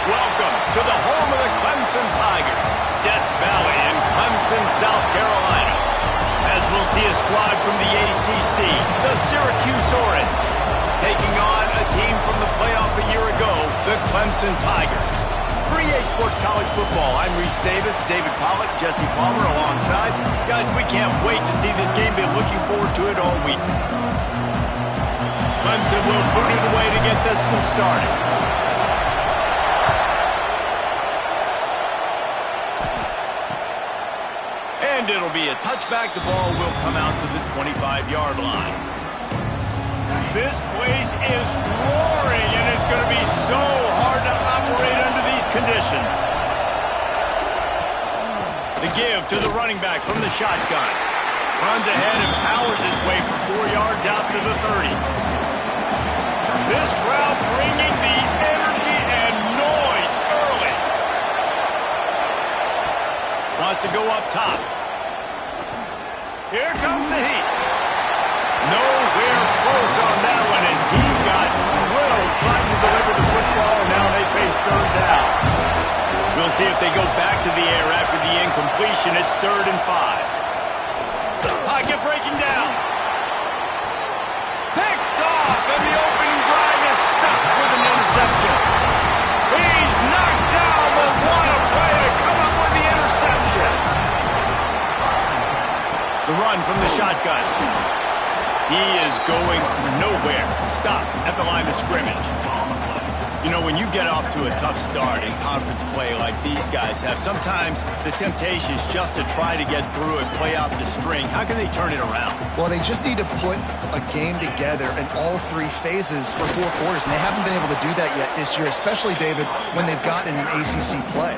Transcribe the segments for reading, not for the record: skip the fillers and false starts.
Welcome to the home of the Clemson Tigers, Death Valley in Clemson, South Carolina. As we'll see a squad from the ACC, the Syracuse Orange, taking on a team from the playoff a year ago, the Clemson Tigers. For EA Sports College Football, I'm Reese Davis, David Pollack, Jesse Palmer alongside. Guys, we can't wait to see this game. Been looking forward to it all week. Clemson will boot it away to get this one started. And it'll be a touchback. The ball will come out to the 25-yard line. This place is roaring, and it's going to be so hard to operate under these conditions. The give to the running back from the shotgun. Runs ahead and powers his way for 4 yards out to the 30. This crowd bringing the energy and noise early. Wants to go up top. Here comes the heat. Nowhere close on that one as he got drilled trying to deliver the football. Now they face third down. We'll see if they go back to the air after the incompletion. It's 3rd and 5. Pocket breaking down. Picked off, and the opening drive is stuck with an interception. He's knocked down, but what a play to come up with the interception. The run from the shotgun. He is going nowhere. Stop at the line of scrimmage. You know, when you get off to a tough start in conference play like these guys have, sometimes the temptation is just to try to get through and play out the string. How can they turn it around? Well, they just need to put a game together in all 3 phases for 4 quarters, and they haven't been able to do that yet this year, especially, David, when they've gotten an ACC play.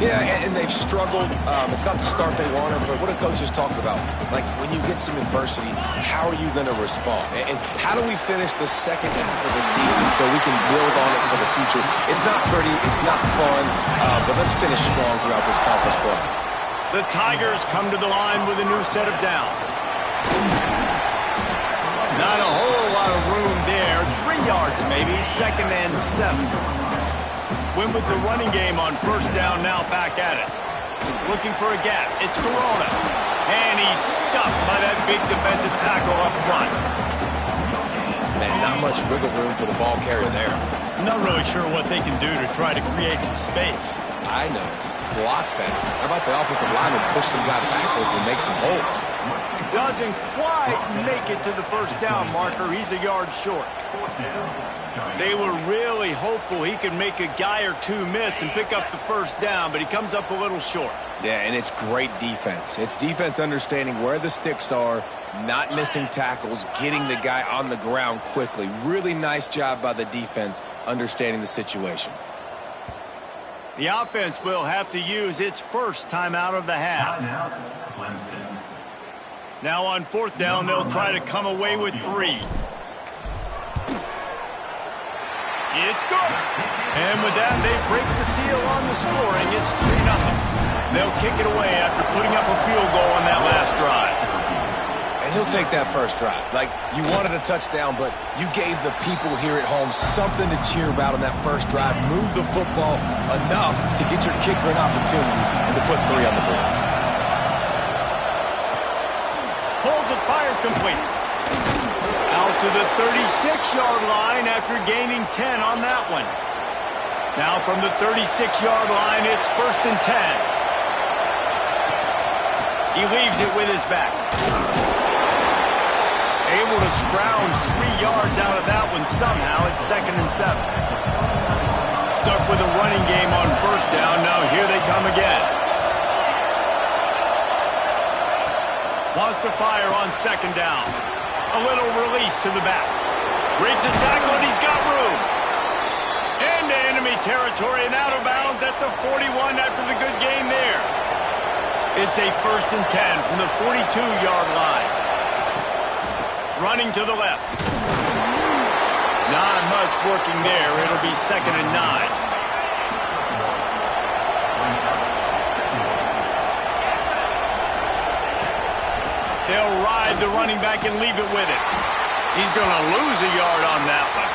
Yeah, and they've struggled. It's not the start they wanted, but what a coach is talking about. Like, when you get some adversity, how are you going to respond? And how do we finish the second half of the season so we can build on it for the future? It's not pretty, it's not fun, but let's finish strong throughout this conference play. The Tigers come to the line with a new set of downs. Not a whole lot of room there. 3 yards maybe, 2nd and 7. Went with the running game on 1st down, now back at it. Looking for a gap. It's Corona. And he's stuffed by that big defensive tackle up front. Man, not much wiggle room for the ball carrier there. I'm not really sure what they can do to try to create some space. I know. Block better. How about the offensive lineman push some guy backwards and make some holes? Doesn't quite make it to the 1st down marker. He's a yard short. They were really hopeful he could make a guy or 2 miss and pick up the 1st down, but he comes up a little short. Yeah, and it's great defense. It's defense understanding where the sticks are, not missing tackles, getting the guy on the ground quickly. Really nice job by the defense understanding the situation. The offense will have to use its 1st timeout of the half. Now on 4th down, they'll try to come away with 3. It's good. And with that, they break the seal on the scoring. It's 3-0. They'll kick it away after putting up a field goal on that last drive. And he'll take that 1st drive. Like, you wanted a touchdown, but you gave the people here at home something to cheer about on that 1st drive. Move the football enough to get your kicker an opportunity and to put 3 on the board. Pulls it fired complete. Out to the 36-yard line after gaining 10 on that one. Now from the 36-yard line, it's 1st and 10. He leaves it with his back. Able to scrounge 3 yards out of that one somehow. It's 2nd and 7. Stuck with a running game on 1st down. Now here they come again. Wants to fire on 2nd down. A little release to the back. Breaks a tackle, and he's got room. Into enemy territory and out of bounds at the 41 after the good game there. It's a 1st and 10 from the 42-yard line. Running to the left. Not much working there. It'll be 2nd and 9. They'll ride the running back and leave it with it. He's going to lose a yard on that one.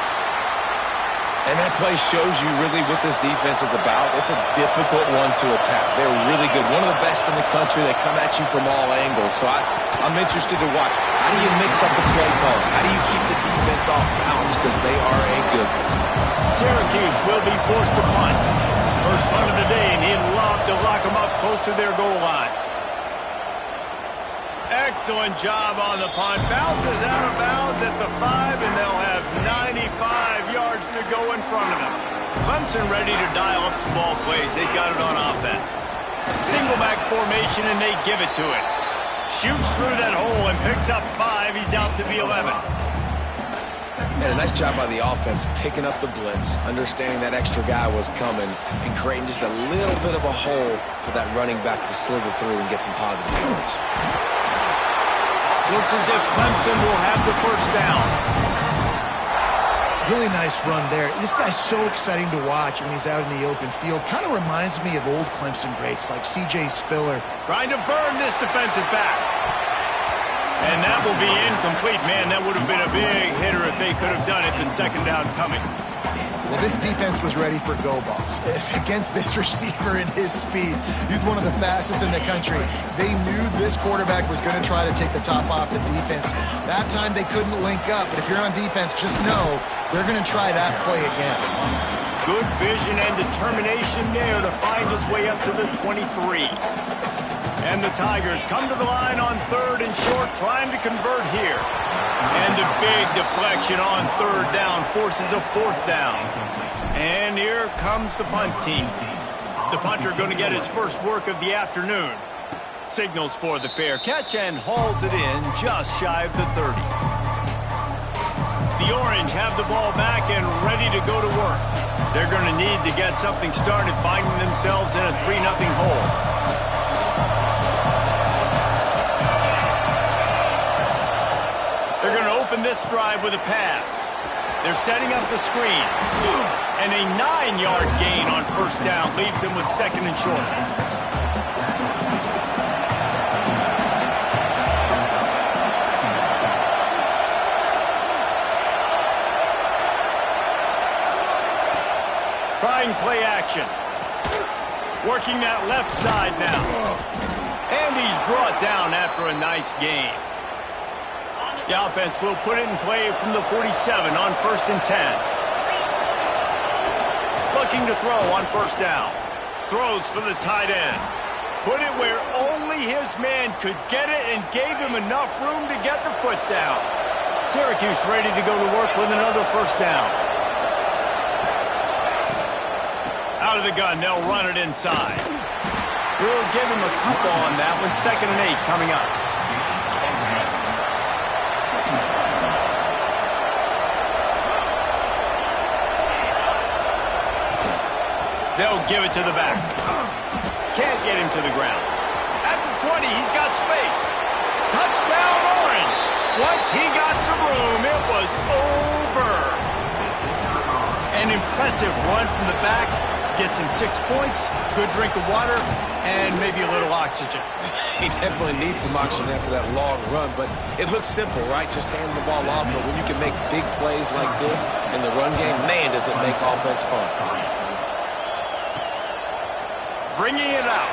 And that play shows you really what this defense is about. It's a difficult one to attack. They're really good. One of the best in the country. They come at you from all angles. So I'm interested to watch. How do you mix up the play calling? How do you keep the defense off balance? Because they are a good one. Syracuse will be forced to punt. First punt of the day, and he'd love to lock them up close to their goal line. Excellent job on the punt. Bounces out of bounds at the 5, and they'll have 95 yards to go in front of them. Clemson ready to dial up some ball plays. They've got it on offense. Single back formation, and they give it to him. Shoots through that hole and picks up 5. He's out to the 11. And a nice job by the offense picking up the blitz, understanding that extra guy was coming, and creating just a little bit of a hole for that running back to slither through and get some positive yards. Looks as if Clemson will have the first down. Really nice run there. This guy's so exciting to watch when he's out in the open field. Kind of reminds me of old Clemson greats like C.J. Spiller. Trying to burn this defensive back. And that will be incomplete. Man, that would have been a big hitter if they could have done it, but second down coming. Well, this defense was ready for go balls against this receiver and his speed. He's one of the fastest in the country. They knew this quarterback was going to try to take the top off the defense. That time they couldn't link up, but if you're on defense, just know they're going to try that play again. Good vision and determination there to find his way up to the 23. And the Tigers come to the line on 3rd and short, trying to convert here. And a big deflection on 3rd down forces a 4th down. And here comes the punt team. The punter going to get his first work of the afternoon. Signals for the fair catch and hauls it in just shy of the 30. The Orange have the ball back and ready to go to work. They're going to need to get something started, finding themselves in a 3-0 hole. They're going to open this drive with a pass. They're setting up the screen. And a 9-yard gain on 1st down leaves them with 2nd and short. Trying play action. Working that left side now. And he's brought down after a nice gain. The offense will put it in play from the 47 on 1st and 10. Looking to throw on 1st down. Throws for the tight end. Put it where only his man could get it and gave him enough room to get the foot down. Syracuse ready to go to work with another 1st down. Out of the gun, they'll run it inside. We'll give him a couple on that one. 2nd and 8 coming up. They'll give it to the back. Can't get him to the ground. At the 20, he's got space. Touchdown, Orange. Once he got some room, it was over. An impressive run from the back. Gets him 6 points, good drink of water, and maybe a little oxygen. He definitely needs some oxygen after that long run, but it looks simple, right? Just hand the ball off, but when you can make big plays like this in the run game, man, does it make offense fun. Bringing it out.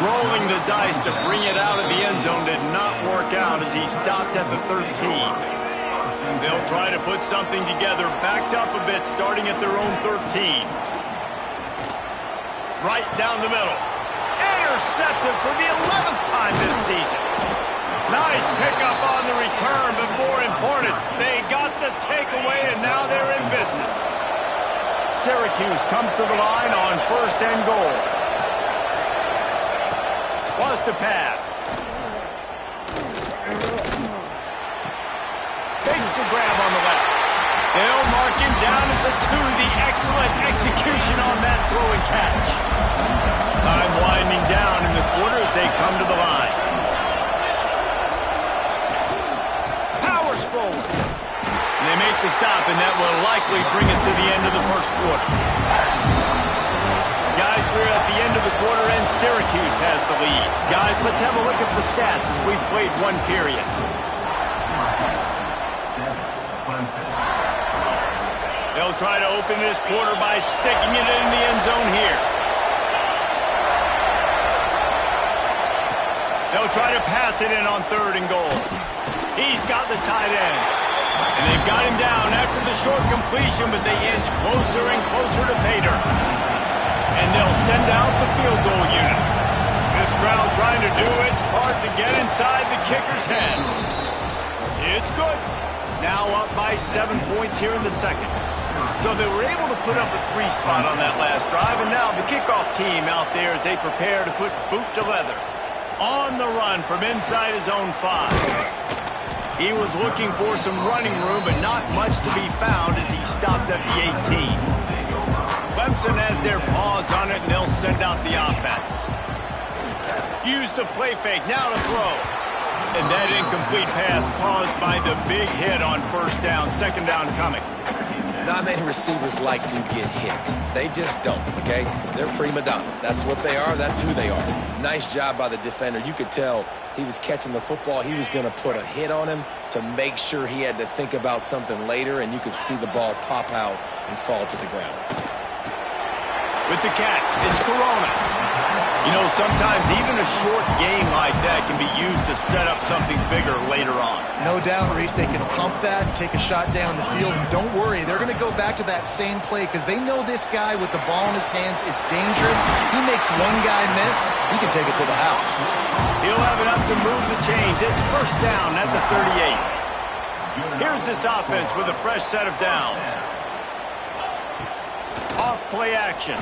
Rolling the dice to bring it out of the end zone did not work out as he stopped at the 13. They'll try to put something together, backed up a bit, starting at their own 13. Right down the middle. Intercepted for the 11th time this season. Nice pickup on the return, but more important, they got the takeaway, and now they're in business. Syracuse comes to the line on 1st and goal. Was to pass. Takes the grab on the left. They'll mark him down at the 2. The excellent execution on that throw and catch. Time winding down in the quarter as they come to the line. Powers forward. And they make the stop, and that will likely bring us to the end of the 1st quarter. Guys, we're at the end of the quarter, and Syracuse has the lead. Guys, let's have a look at the stats as we've played 1 period. They'll They'll try to open this quarter by sticking it in the end zone here. They'll try to pass it in on 3rd and goal. He's got the tight end. And they've got him down after the short completion, but they inch closer and closer to pay dirt. And they'll send out the field goal unit. This crowd trying to do its part to get inside the kicker's head. It's good. Now up by 7 points here in the second. So they were able to put up a 3 spot on that last drive, and now the kickoff team out there as they prepare to put boot to leather. On the run from inside his own 5. He was looking for some running room, but not much to be found as he stopped at the 18. Clemson has their paws on it, and they'll send out the offense. Use the play fake, now to throw. And that incomplete pass caused by the big hit on 1st down, 2nd down coming. Not many receivers like to get hit. They just don't, okay? They're prima donnas. That's what they are. That's who they are. Nice job by the defender. You could tell he was catching the football. He was going to put a hit on him to make sure he had to think about something later, and you could see the ball pop out and fall to the ground. With the catch, it's Corona. You know, sometimes even a short game like that can be used to set up something bigger later on. No doubt, Reese, they can pump that and take a shot down the field. And don't worry, they're going to go back to that same play because they know this guy with the ball in his hands is dangerous. He makes one guy miss, he can take it to the house. He'll have enough to move the chains. It's 1st down at the 38. Here's this offense with a fresh set of downs. Off play action.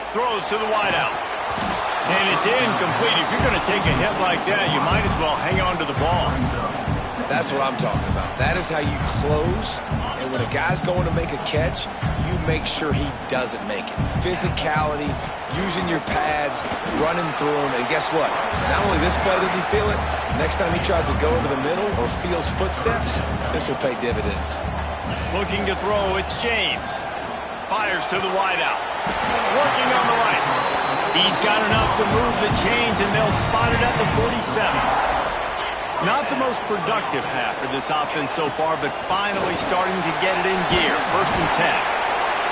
Throws to the wideout. And it's incomplete. If you're going to take a hit like that, you might as well hang on to the ball. That's what I'm talking about. That is how you close. And when a guy's going to make a catch, you make sure he doesn't make it. Physicality, using your pads, running through them. And guess what? Not only this play does he feel it, next time he tries to go over the middle or feels footsteps, this will pay dividends. Looking to throw, it's James. Fires to the wideout. Working on the right. He's got enough to move the chains, and they'll spot it at the 47. Not the most productive half for this offense so far, but finally starting to get it in gear. 1st and 10.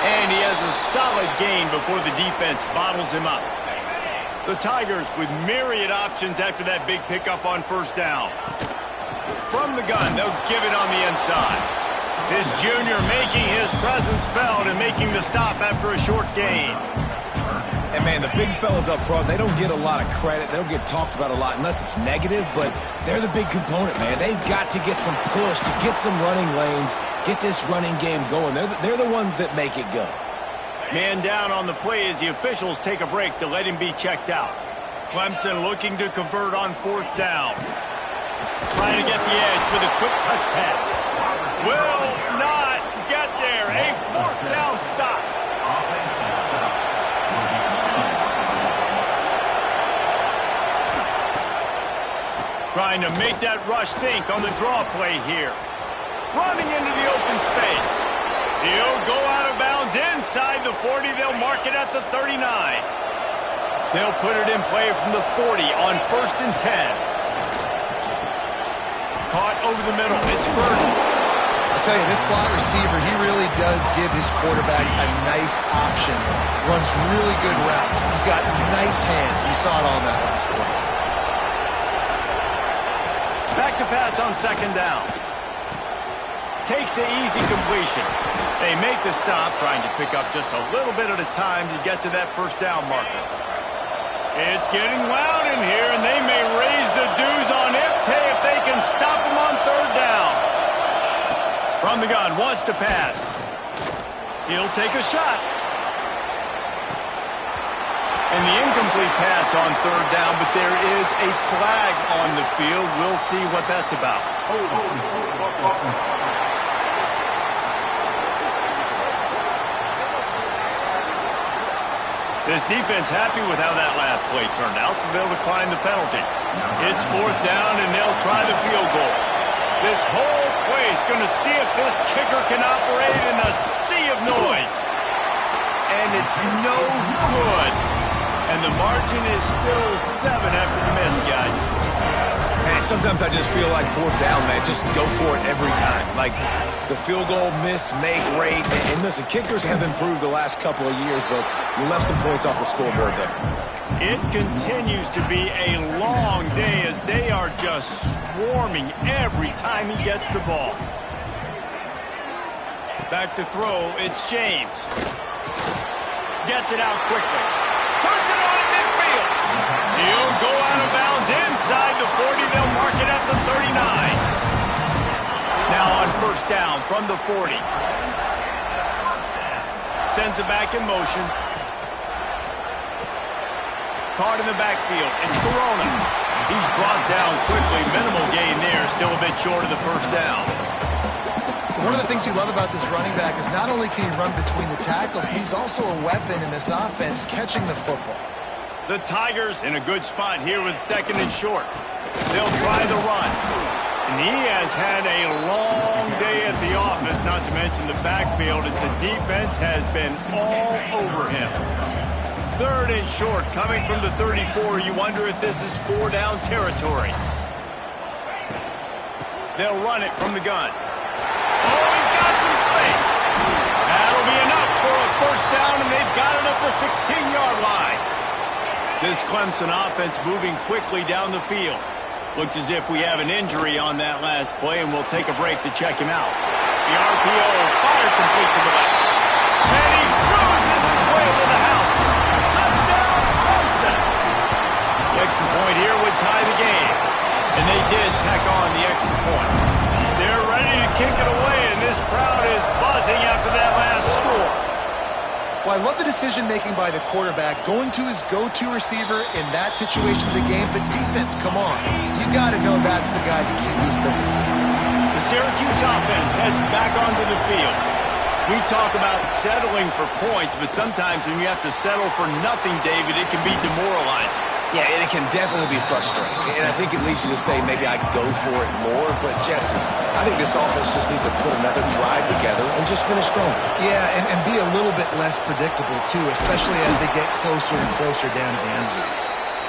And he has a solid gain before the defense bottles him up. The Tigers with myriad options after that big pickup on 1st down. From the gun, they'll give it on the inside. This junior making his presence felt and making the stop after a short gain. And, man, the big fellas up front, they don't get a lot of credit. They don't get talked about a lot unless it's negative, but they're the big component, man. They've got to get some push, to get some running lanes, get this running game going. They're the ones that make it go. Man down on the play as the officials take a break to let him be checked out. Clemson looking to convert on 4th down. Trying to get the edge with a quick touch pass. Will not get there. A 4th down stop. Trying to make that rush think on the draw play here. Running into the open space. He'll go out of bounds inside the 40. They'll mark it at the 39. They'll put it in play from the 40 on 1st and 10. Caught over the middle. It's Burton. I'll tell you, this slot receiver, he really does give his quarterback a nice option. Runs really good routes. He's got nice hands. You saw it on that last play. Back to pass on 2nd down. Takes the easy completion. They make the stop, trying to pick up just a little bit at a time to get to that 1st down marker. It's getting loud in here, and they may raise the dues on Ipte if they can stop him on 3rd down. From the gun, wants to pass. He'll take a shot. And the incomplete pass on 3rd down, but there is a flag on the field. We'll see what that's about. This defense happy with how that last play turned out, so they'll decline the penalty. It's 4th down, and they'll try the field goal. This whole play is going to see if this kicker can operate in a sea of noise. And it's no good. And the margin is still 7 after the miss, guys. And sometimes I just feel like fourth down, man, just go for it every time. Like the field goal miss, make rate. And listen, kickers have improved the last couple of years, but you left some points off the scoreboard there. It continues to be a long day as they are just swarming every time he gets the ball. Back to throw, it's James. Gets it out quickly. Turns it on in midfield. He'll go out of bounds inside the 40. They'll mark it at the 39. Now on first down from the 40. Sends it back in motion. Caught in the backfield. It's Corona. He's brought down quickly. Minimal gain there. Still a bit short of the first down. One of the things you love about this running back is not only can he run between the tackles, but he's also a weapon in this offense catching the football. The Tigers in a good spot here with second and short. They'll try the run. And he has had a long day at the office, not to mention the backfield, as the defense has been all over him. Third and short coming from the 34. You wonder if this is 4-down territory. They'll run it from the gun. Oh, he's got some space. That'll be enough for a first down, and they've got it at the 16-yard line. This Clemson offense moving quickly down the field. Looks as if we have an injury on that last play, and we'll take a break to check him out. The RPO fire complete to the left. And he cruises his way to the house. Touchdown, Clemson. The extra point here would tie the game. And they did tack on the extra point. They're ready to kick it away, and this crowd is buzzing after that last score. Well, I love the decision-making by the quarterback, going to his go-to receiver in that situation of the game, but defense, come on. You got to know that's the guy the QB's looking for. The Syracuse offense heads back onto the field. We talk about settling for points, but sometimes when you have to settle for nothing, David, it can be demoralizing. Yeah, and it can definitely be frustrating. And I think it leads you to say maybe I go for it more. But, Jesse, I think this offense just needs to put another drive together and just finish strong. Yeah, and be a little bit less predictable, too, especially as they get closer and closer down to the end zone.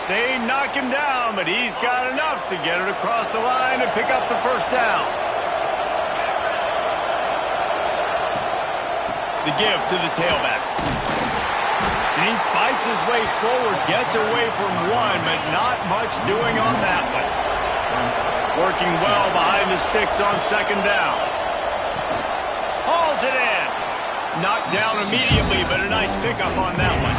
They knock him down, but he's got enough to get it across the line and pick up the first down. The give to the tailback. And he fights his way forward, gets away from one, but not much doing on that one. Working well behind the sticks on second down. Hauls it in. Knocked down immediately, but a nice pickup on that one.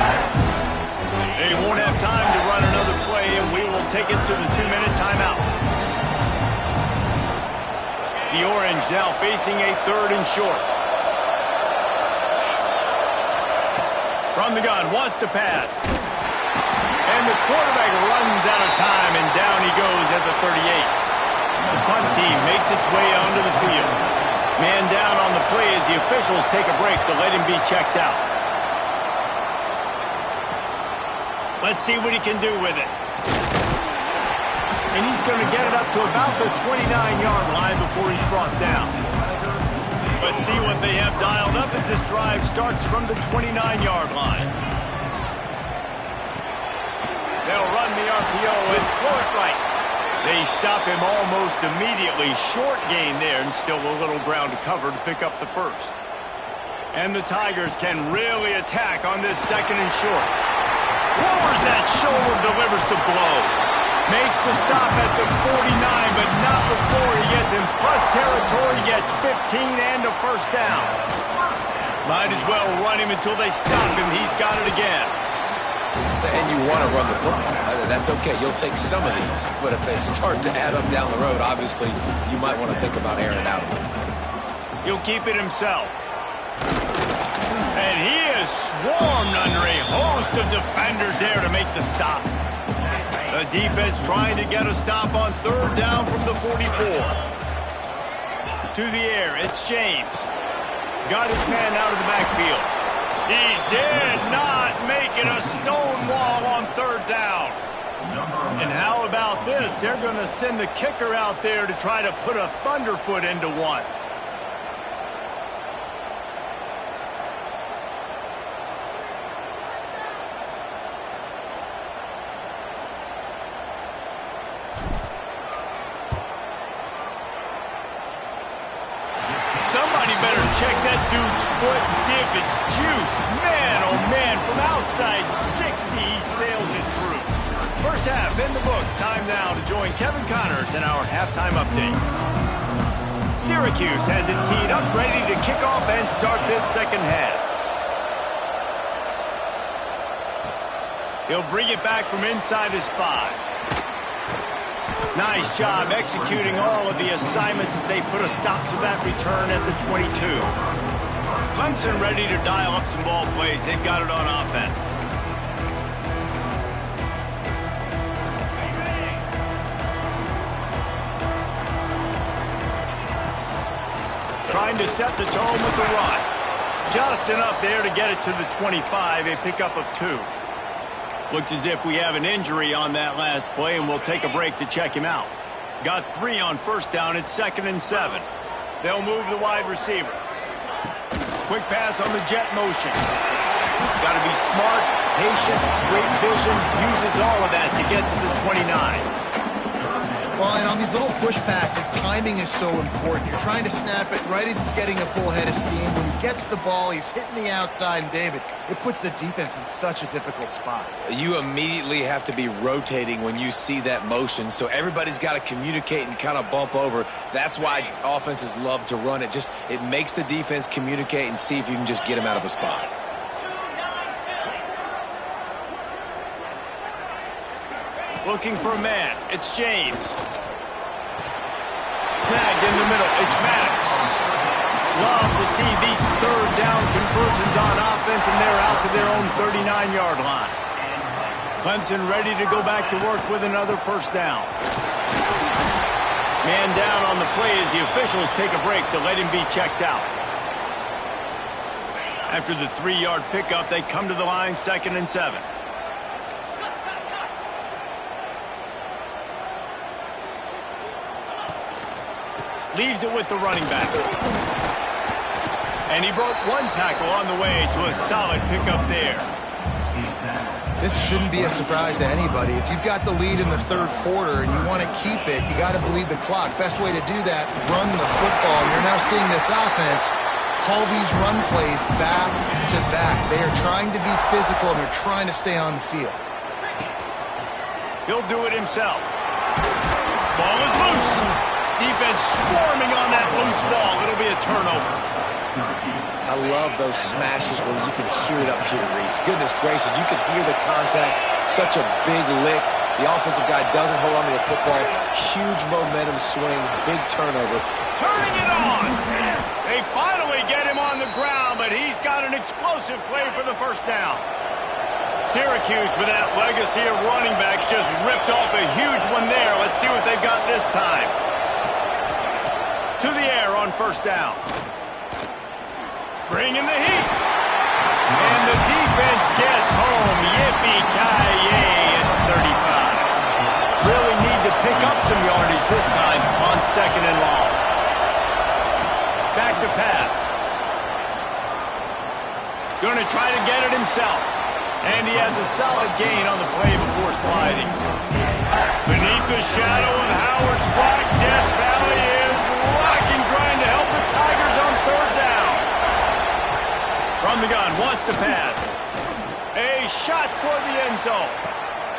They won't have time to run another play, and we will take it to the 2-minute timeout. The Orange now facing a third and short. From the gun, wants to pass. And the quarterback runs out of time, and down he goes at the 38. The punt team makes its way onto the field. Man down on the play as the officials take a break to let him be checked out. Let's see what he can do with it. And he's going to get it up to about the 29-yard line before he's brought down. Let's see what they have dialed up as this drive starts from the 29-yard line. They'll run the RPO and throw it right. They stop him almost immediately. Short gain there, and still a little ground to cover to pick up the first. And the Tigers can really attack on this second and short. Lowers that shoulder, delivers the blow. Makes the stop at the 49, but not before he gets in plus territory, gets 15 and a first down. Might as well run him until they stop him. He's got it again. And you want to run the football. That's okay. You'll take some of these. But if they start to add up down the road, obviously, you might want to think about airing it out. He'll keep it himself. And he is swarmed under a host of defenders there to make the stop. The defense trying to get a stop on third down from the 44. To the air, it's James. Got his man out of the backfield. He did not make it a stone wall on third down. And how about this? They're going to send the kicker out there to try to put a thunderfoot into one. check that dude's foot and see if it's juice. Man, oh man, from outside 60, he sails it through. First half in the books. Time now to join Kevin Connors in our halftime update. Syracuse has it teed up, ready to kick off and start this second half. He'll bring it back from inside his 5. Nice job executing all of the assignments as they put a stop to that return at the 22. Clemson ready to dial up some ball plays. They've got it on offense. Trying to set the tone with the run. Just enough there to get it to the 25, a pickup of 2. Looks as if we have an injury on that last play, and we'll take a break to check him out. Got 3 on first down. It's 2nd and 7. They'll move the wide receiver. Quick pass on the jet motion. Got to be smart, patient, great vision. Uses all of that to get to the 29. Well, and on these little push passes, timing is so important. You're trying to snap it right as he's getting a full head of steam. When he gets the ball, he's hitting the outside, and David, it puts the defense in such a difficult spot. You immediately have to be rotating when you see that motion, so everybody's got to communicate and kind of bump over. That's why offenses love to run it. It makes the defense communicate and see if you can just get him out of a spot. Looking for a man. It's James. Snagged in the middle. It's Maddox. Love to see these third down conversions on offense, and they're out to their own 39-yard line. Clemson ready to go back to work with another first down. Man down on the play as the officials take a break to let him be checked out. After the 3-yard pickup, they come to the line, 2nd and 7. Leaves it with the running back. And he broke 1 tackle on the way to a solid pickup there. This shouldn't be a surprise to anybody. If you've got the lead in the 3rd quarter and you want to keep it, you got to bleed the clock. Best way to do that, run the football. You're now seeing this offense call these run plays back to back. They are trying to be physical, and they're trying to stay on the field. He'll do it himself. Ball is loose. Defense swarming on that loose ball. It'll be a turnover. I love those smashes where you can hear it up here, Reese. Goodness gracious, you can hear the contact. Such a big lick. The offensive guy doesn't hold on to the football. Huge momentum swing, big turnover. Turning it on. They finally get him on the ground, but he's got an explosive play for the first down. Syracuse, with that legacy of running backs, just ripped off a huge one there. Let's see what they've got this time. To the air on first down. Bringing the heat. And the defense gets home. Yippee-ki-yay at 35. Really need to pick up some yardage this time on 2nd and long. Back to pass. Going to try to get it himself. And he has a solid gain on the play before sliding. Beneath the shadow of Howard's rock, Death Valley is rocking, trying to help the Tigers on 3rd down. From the gun, wants to pass. A shot toward the end zone.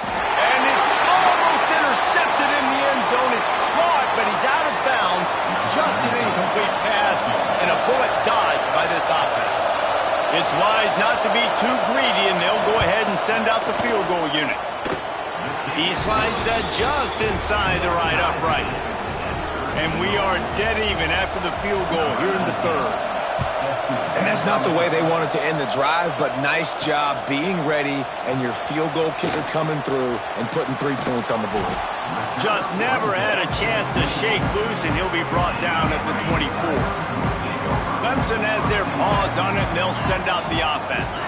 And it's almost intercepted in the end zone. It's caught, but he's out of bounds. Just an incomplete pass and a bullet dodged by this offense. It's wise not to be too greedy, and they'll go ahead and send out the field goal unit. He slides that just inside the right upright. And we are dead even after the field goal here in the 3rd. And that's not the way they wanted to end the drive, but nice job being ready and your field goal kicker coming through and putting 3 points on the board. Just never had a chance to shake loose, and he'll be brought down at the 24. Clemson has their paws on it, and they'll send out the offense.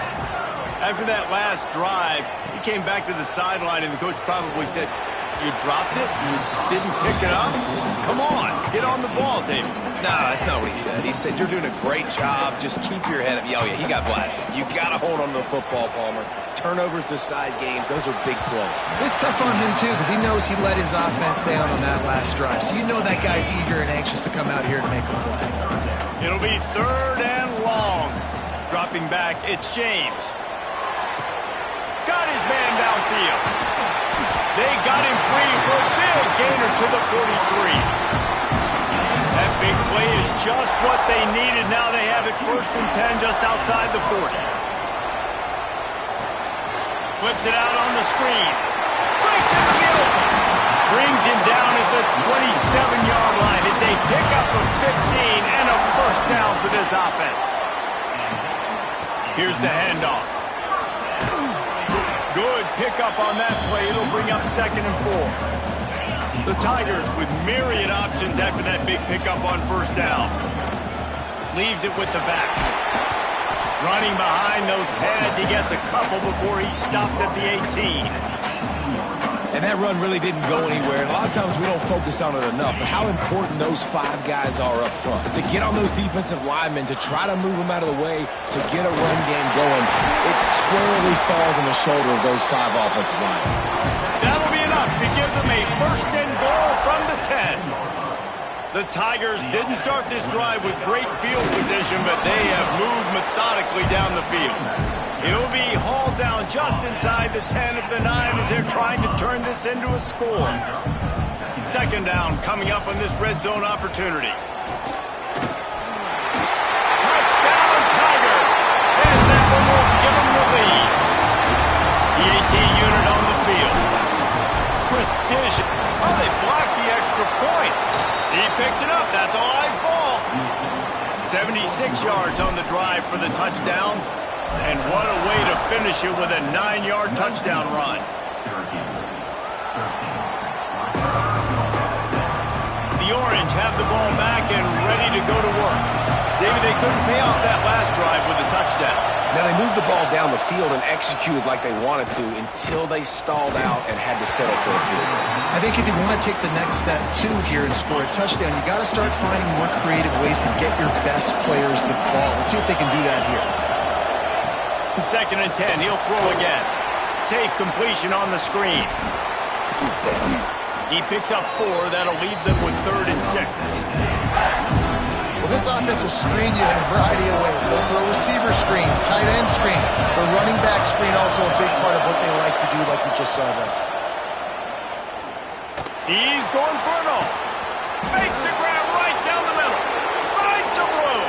After that last drive, he came back to the sideline, and the coach probably said, "You dropped it? You didn't pick it up? Come on, get on the ball, David." No, that's not what he said. He said, "You're doing a great job. Just keep your head up." Oh, yeah, he got blasted. You got to hold on to the football, Palmer. Turnovers decide games. Those are big plays. It's tough on him, too, because he knows he let his offense down on that last drive. So you know that guy's eager and anxious to come out here and make a play. It'll be 3rd and long. Dropping back, it's James. Got his man downfield. They got him free for a big gainer to the 43. That big play is just what they needed. Now they have it 1st and 10 just outside the 40. Flips it out on the screen. Breaks into the open. Brings him down at the 27-yard line. It's a pickup of 15 and a 1st down for this offense. Here's the handoff. Good pickup on that play. It'll bring up 2nd and 4. The Tigers with myriad options after that big pickup on 1st down. Leaves it with the back. Running behind those pads, he gets a couple before he stopped at the 18. And that run really didn't go anywhere. And a lot of times we don't focus on it enough, but how important those 5 guys are up front. To get on those defensive linemen, to try to move them out of the way, to get a run game going, it squarely falls on the shoulder of those 5 offensive linemen. That'll be enough to give them a 1st and goal from the 10. The Tigers didn't start this drive with great field position, but they have moved methodically down the field. It'll be hauled down just inside the 10 of the 9 as they're trying to turn this into a score. 2nd down coming up on this red zone opportunity. Touchdown, Tigers! And that one will give them the lead. The 18 unit on the field. Precision. Oh, they blocked the extra point. He picks it up. That's a live ball. 76 yards on the drive for the touchdown. And what a way to finish it with a 9-yard touchdown run. The Orange have the ball back and ready to go to work. David, they couldn't pay off that last drive with a touchdown. Now, they moved the ball down the field and executed like they wanted to until they stalled out and had to settle for a field goal. I think if you want to take the next step, too, here and score a touchdown, you got to start finding more creative ways to get your best players the ball. Let's see if they can do that here. 2nd and 10, he'll throw again. Safe completion on the screen. He picks up 4. That'll leave them with 3rd and 6. Well, this offense will screen you in a variety of ways. They'll throw receiver screens, tight end screens. The running back screen also a big part of what they like to do, like you just saw there. He's going for it all. Makes the grab right down the middle. Finds some room.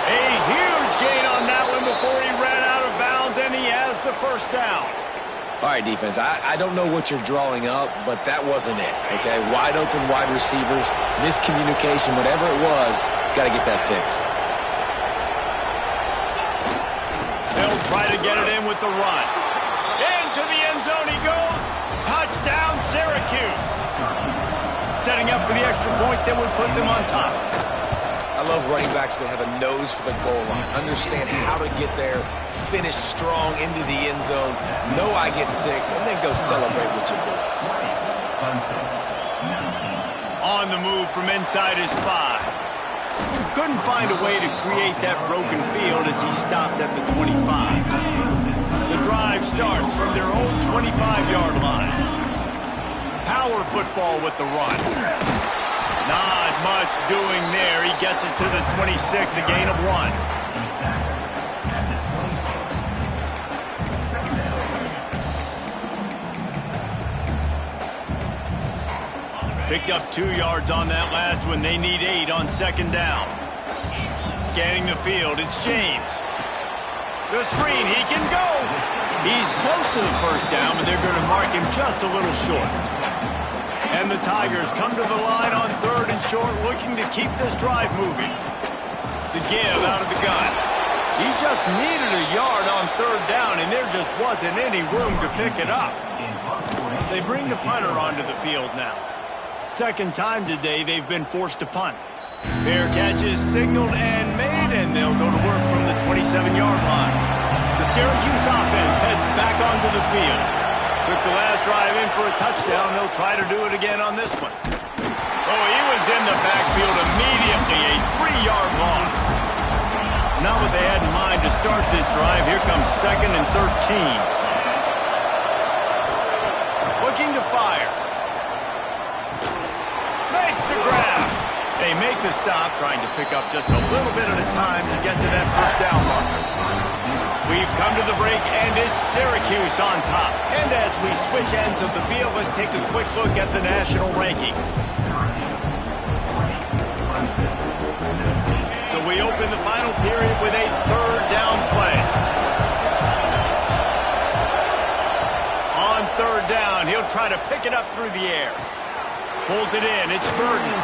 A huge gain on that one before he ran out of bounds, and he has the 1st down. All right, defense, I don't know what you're drawing up, but that wasn't it, okay? Wide open wide receivers, miscommunication, whatever it was, got to get that fixed. They'll try to get it in with the run. Into the end zone he goes. Touchdown, Syracuse. Setting up for the extra point that would put them on top. I love running backs that have a nose for the goal line, understand how to get there, finish strong into the end zone, know I get 6, and then go celebrate with your boys. On the move from inside his 5. Couldn't find a way to create that broken field as he stopped at the 25. The drive starts from their own 25-yard line. Power football with the run. Not much doing there. He gets it to the 26, a gain of 1. Picked up 2 yards on that last one. They need 8 on 2nd down. Scanning the field, it's James. The screen, he can go. He's close to the 1st down, but they're going to mark him just a little short. And the Tigers come to the line on 3rd and short, looking to keep this drive moving. The give out of the gun. He just needed a yard on 3rd down, and there just wasn't any room to pick it up. They bring the punter onto the field now. 2nd time today they've been forced to punt. Fair catches signaled and made, and they'll go to work from the 27-yard line. The Syracuse offense heads back onto the field. Took the last drive in for a touchdown. They'll try to do it again on this one. Oh, he was in the backfield immediately. A 3-yard loss. Not what they had in mind to start this drive. Here comes 2nd and 13. Looking to fire. Makes the grab. They make the stop, trying to pick up just a little bit at a time to get to that first down marker. We've come to the break, and it's Syracuse on top. And as we switch ends of the field, let's take a quick look at the national rankings. So we open the final period with a third down play. On third down, he'll try to pick it up through the air. Pulls it in, it's Burton.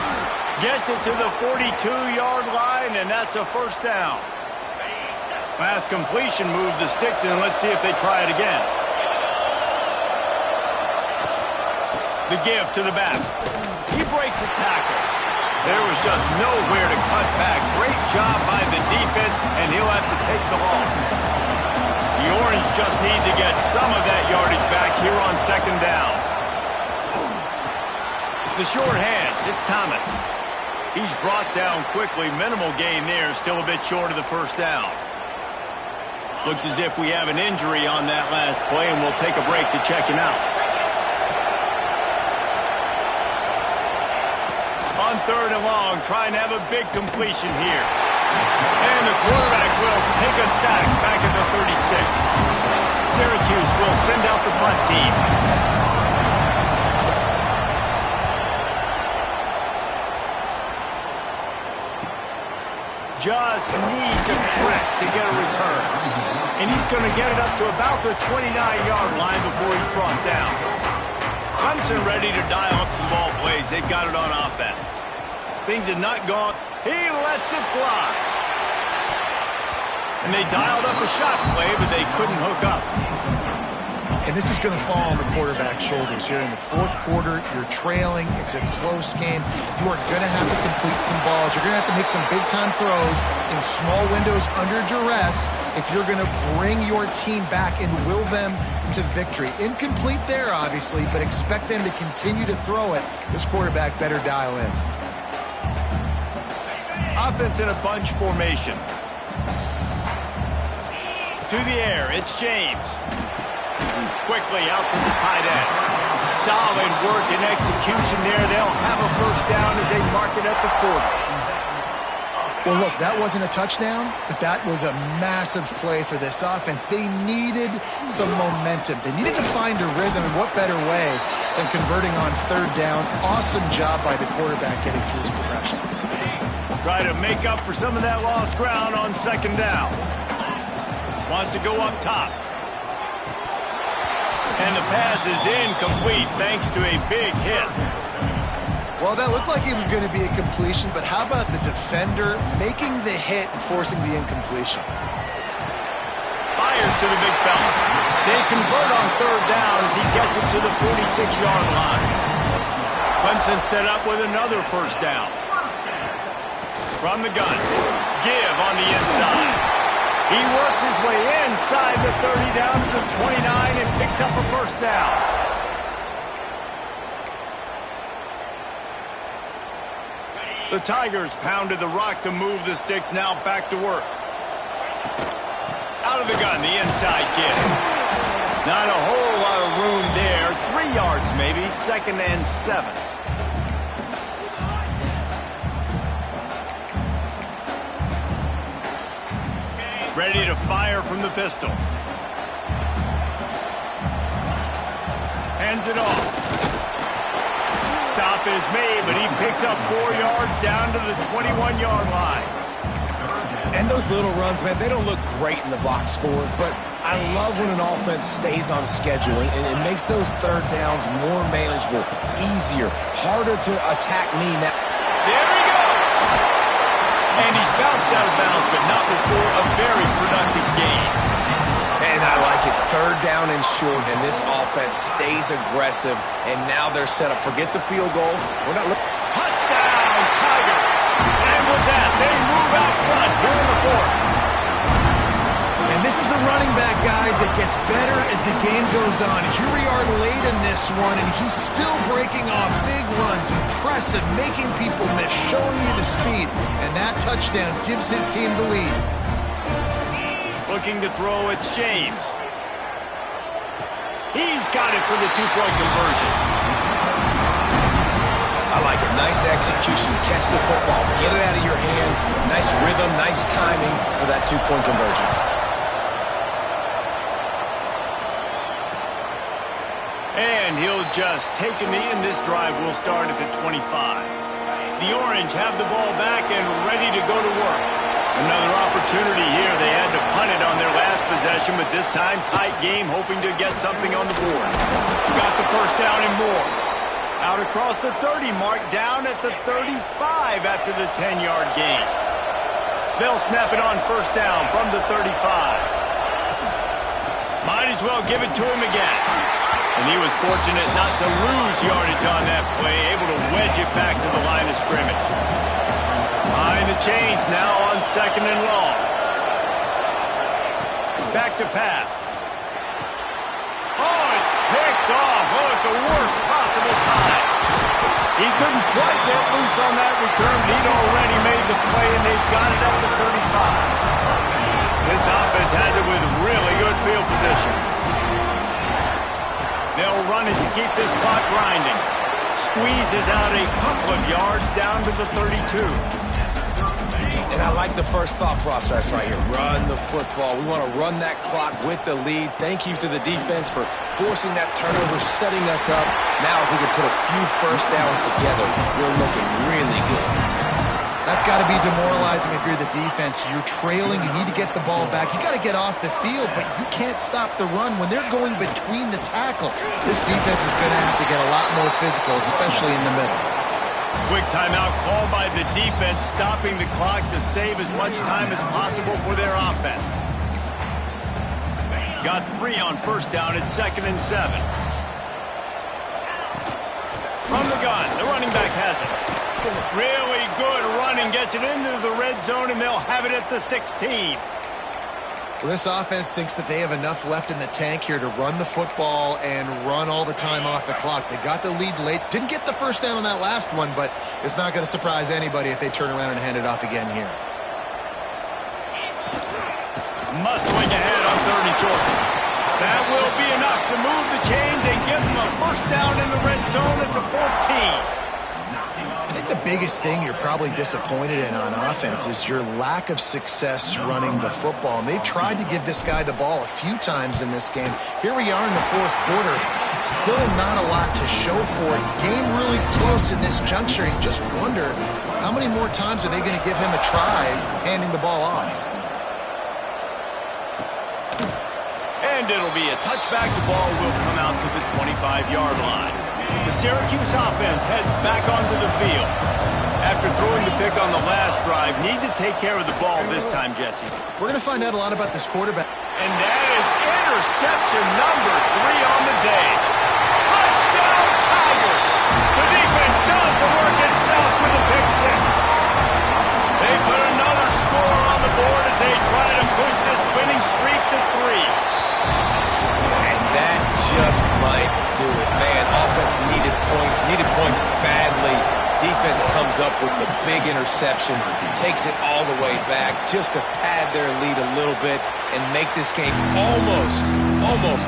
Gets it to the 42-yard line, and that's a first down. Pass completion, move the sticks, and let's see if they try it again. The give to the back. He breaks a tackle. There was just nowhere to cut back. Great job by the defense, and he'll have to take the loss. The Orange just need to get some of that yardage back here on second down. The short hands, it's Thomas. He's brought down quickly. Minimal gain there, still a bit short of the first down. Looks as if we have an injury on that last play, and we'll take a break to check him out. On third and long, trying to have a big completion here. And the quarterback will take a sack back at the 36. Syracuse will send out the punt team. Just needs a crack to get a return. And he's going to get it up to about the 29-yard line before he's brought down. Clemson ready to dial up some ball plays. They've got it on offense. Things have not gone. He lets it fly. And they dialed up a shot play, but they couldn't hook up. And this is going to fall on the quarterback's shoulders here in the fourth quarter. You're trailing. It's a close game. You are going to have to complete some balls. You're going to have to make some big-time throws in small windows under duress if you're going to bring your team back and will them to victory. Incomplete there, obviously, but expect them to continue to throw it. This quarterback better dial in. Offense in a bunch formation. To the air, it's James. Quickly out to the tight end. Solid work and execution there. They'll have a first down as they mark it at the 40. Well, look, that wasn't a touchdown, but that was a massive play for this offense. They needed some momentum. They needed to find a rhythm, and what better way than converting on third down. Awesome job by the quarterback getting through his progression. Try to make up for some of that lost ground on second down. Wants to go up top. And the pass is incomplete thanks to a big hit. Well, that looked like it was going to be a completion, but how about the defender making the hit and forcing the incompletion? Fires to the big fella. They convert on third down as he gets it to the 46-yard line. Clemson set up with another first down. From the gun. Give on the inside. He works his way inside the 30 down to the 29 and picks up a first down. The Tigers pounded the rock to move the sticks, now back to work. Out of the gun, the inside give. Not a whole lot of room there. 3 yards maybe, 2nd and 7. Ready to fire from the pistol. Hands it off. Stop is made, but he picks up 4 yards down to the 21-yard line. And those little runs, man, they don't look great in the box score, but I love when an offense stays on schedule, and it makes those third downs more manageable, easier, harder to attack me now. There he goes! And he's bounced out of bounds, but not before a very productive game. And I like it. Third down and short, and this offense stays aggressive, and now they're set up. Forget the field goal. We're not looking. Touchdown, Tigers! And with that, they move out front here in the fourth. And this is a running back, guys, that gets better as the game goes on. Here we are late in this one, and he's still breaking off big runs. Impressive, making people miss, showing you the speed. And that touchdown gives his team the lead. Looking to throw, it's James. He's got it for the 2-point conversion. I like it. Nice execution. Catch the football. Get it out of your hand. Nice rhythm, nice timing for that two-point conversion. And he'll just take a knee, and this drive will start at the 25. The Orange have the ball back and ready to go to work. Another opportunity here. They had to punt it on their last possession, but this time tight game, hoping to get something on the board. Got the first down and more. Out across the 30 mark, down at the 35 after the 10-yard gain. They'll snap it on first down from the 35. Might as well give it to him again. And he was fortunate not to lose yardage on that play, able to wedge it back to the line of scrimmage. Behind the chains now on second and long. Back to pass. Oh, it's picked off. Oh, at the worst possible time. He couldn't quite get loose on that return. He'd already made the play, and they've got it at the 35. This offense has it with really good field position. They'll run it to keep this clock grinding. Squeezes out a couple of yards down to the 32. And I like the first thought process right here. Run the football. We want to run that clock with the lead. Thank you to the defense for forcing that turnover, setting us up. Now if we can put a few first downs together, we're looking really good. That's got to be demoralizing if you're the defense. You're trailing. You need to get the ball back. You got to get off the field, but you can't stop the run when they're going between the tackles. This defense is going to have to get a lot more physical, especially in the middle. Quick timeout called by the defense, stopping the clock to save as much time as possible for their offense. Got 3 on first down at 2nd and 7. From the gun, the running back has it. Really good running, gets it into the red zone, and they'll have it at the 16. Well, this offense thinks that they have enough left in the tank here to run the football and run all the time off the clock. They got the lead late. Didn't get the first down on that last one, but it's not going to surprise anybody if they turn around and hand it off again here. Muscling ahead on 3rd and short. That will be enough to move the chains and give them a first down in the red zone at the 14. I think the biggest thing you're probably disappointed in on offense is your lack of success running the football. And they've tried to give this guy the ball a few times in this game. Here we are in the 4th quarter. Still not a lot to show for it. Game really close in this juncture. You just wonder how many more times are they going to give him a try handing the ball off. And it'll be a touchback. The ball will come out to the 25-yard line. The Syracuse offense heads back onto the field. After throwing the pick on the last drive, need to take care of the ball this time, Jesse. We're going to find out a lot about this quarterback. And that is interception number 3 on the day. Touchdown, Tiger! The defense does the work itself with a pick 6. They put another score on the board as they try to push this winning streak to 3. And that just might do it. Man, offense needed points badly. Defense comes up with the big interception, takes it all the way back just to pad their lead a little bit and make this game almost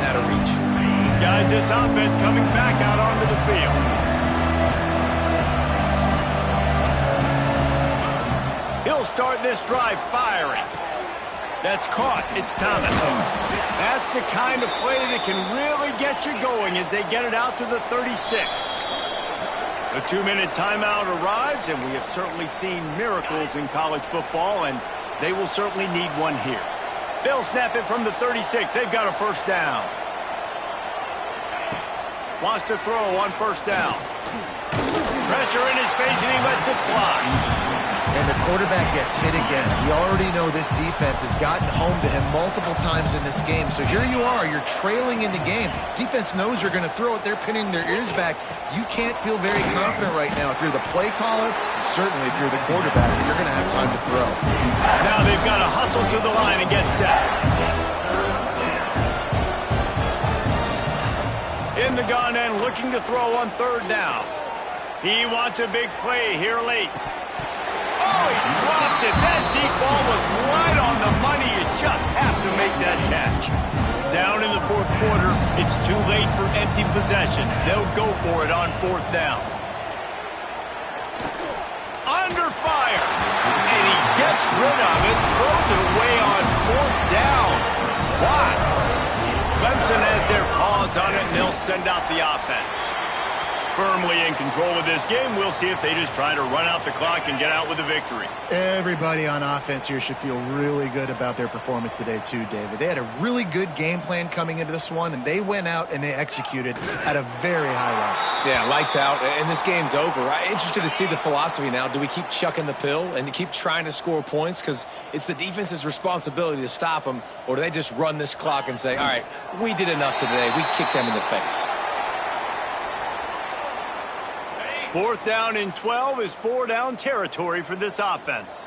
out of reach. Guys, this offense coming back out onto the field. He'll start this drive firing. That's caught. It's Thomas. That's the kind of play that can really get you going as they get it out to the 36. The 2-minute timeout arrives, and we have certainly seen miracles in college football, and they will certainly need one here. They'll snap it from the 36. They've got a first down. Wants to throw on first down. Pressure in his face, and he lets it fly. And the quarterback gets hit again. We already know this defense has gotten home to him multiple times in this game. So here you are. You're trailing in the game. Defense knows you're going to throw it. They're pinning their ears back. You can't feel very confident right now if you're the play caller, and certainly if you're the quarterback, that you're going to have time to throw. Now they've got to hustle to the line and get set. In the gun and looking to throw on 3rd down. He wants a big play here late. Oh, he dropped it. That deep ball was right on the money. You just have to make that catch. Down in the 4th quarter, it's too late for empty possessions. They'll go for it on 4th down. rid of it, throws it away on 4th down. Why? Clemson has their paws on it, and they'll send out the offense. Firmly in control of this game. We'll see if they just try to run out the clock and get out with a victory. Everybody on offense here should feel really good about their performance today too, David. They had a really good game plan coming into this one, and they went out and they executed at a very high level. Yeah, lights out, and this game's over. I'm interested to see the philosophy now. Do we keep chucking the pill and keep trying to score points because it's the defense's responsibility to stop them, or do they just run this clock and say, all right, we did enough today. We kicked them in the face. 4th down and 12 is 4 down territory for this offense.